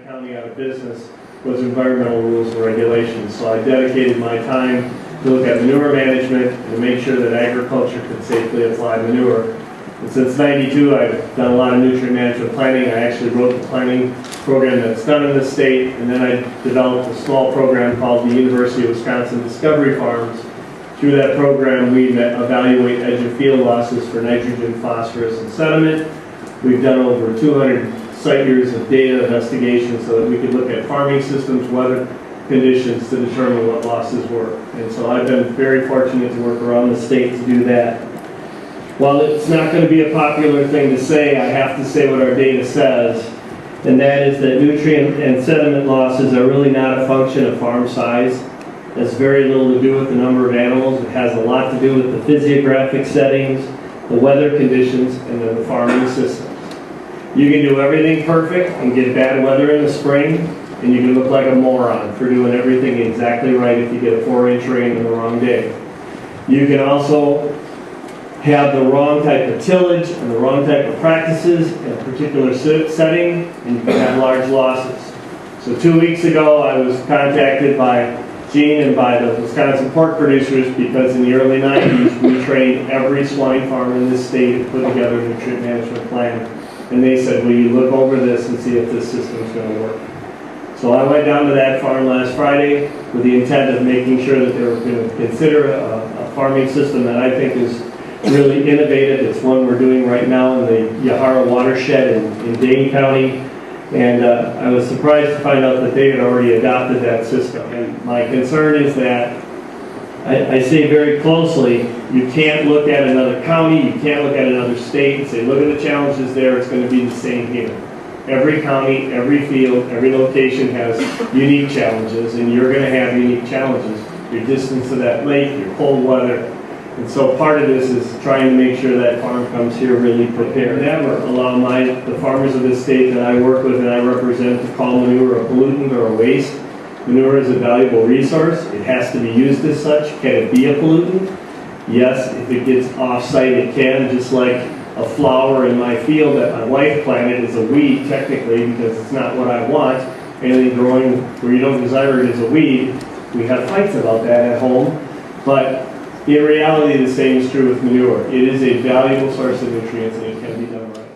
county out of business was environmental rules and regulations. So I dedicated my time to look at manure management and to make sure that agriculture could safely apply manure. And since '92, I've done a lot of nutrient management planning. I actually wrote the planning program that's done in the state, and then I developed a small program called the University of Wisconsin Discovery Farms. Through that program, we evaluate edge of field losses for nitrogen, phosphorus, and sediment. We've done over 200 site years of data investigation so that we could look at farming systems, weather conditions to determine what losses were. And so I've been very fortunate to work around the state to do that. While it's not going to be a popular thing to say, I have to say what our data says, and that is that nutrient and sediment losses are really not a function of farm size. It has very little to do with the number of animals. It has a lot to do with the physiographic settings, the weather conditions, and then the farming systems. You can do everything perfect and get bad weather in the spring, and you can look like a moron for doing everything exactly right if you get a 4-inch rain on the wrong day. You can also have the wrong type of tillage and the wrong type of practices in a particular setting, and you can have large losses. So 2 weeks ago, I was contacted by Gene and by the Wisconsin pork producers because in the early 90s, we trained every swine farm in this state to put together a nutrient management plan. And they said, will you look over this and see if this system's going to work? So I went down to that farm last Friday with the intent of making sure that they were going to consider a farming system that I think is really innovative. It's one we're doing right now in the Yahara watershed in Dane County. And I was surprised to find out that they had already adopted that system. And my concern is that I say very closely, you can't look at another county, you can't look at another state and say, look at the challenges there, it's going to be the same here. Every county, every field, every location has unique challenges, and you're going to have unique challenges. Your distance to that lake, your cold weather. And so part of this is trying to make sure that farm comes here really prepared. Never allow the farmers of this state that I work with and I represent to call manure a pollutant or a waste. Manure is a valuable resource. It has to be used as such. Can it be a pollutant? Yes, if it gets off-site it can, just like a flower in my field that my wife planted is a weed technically because it's not what I want. Anything growing where you don't desire it is a weed. We have fights about that at home, but in reality the same is true with manure. It is a valuable source of nutrients and it can be done right.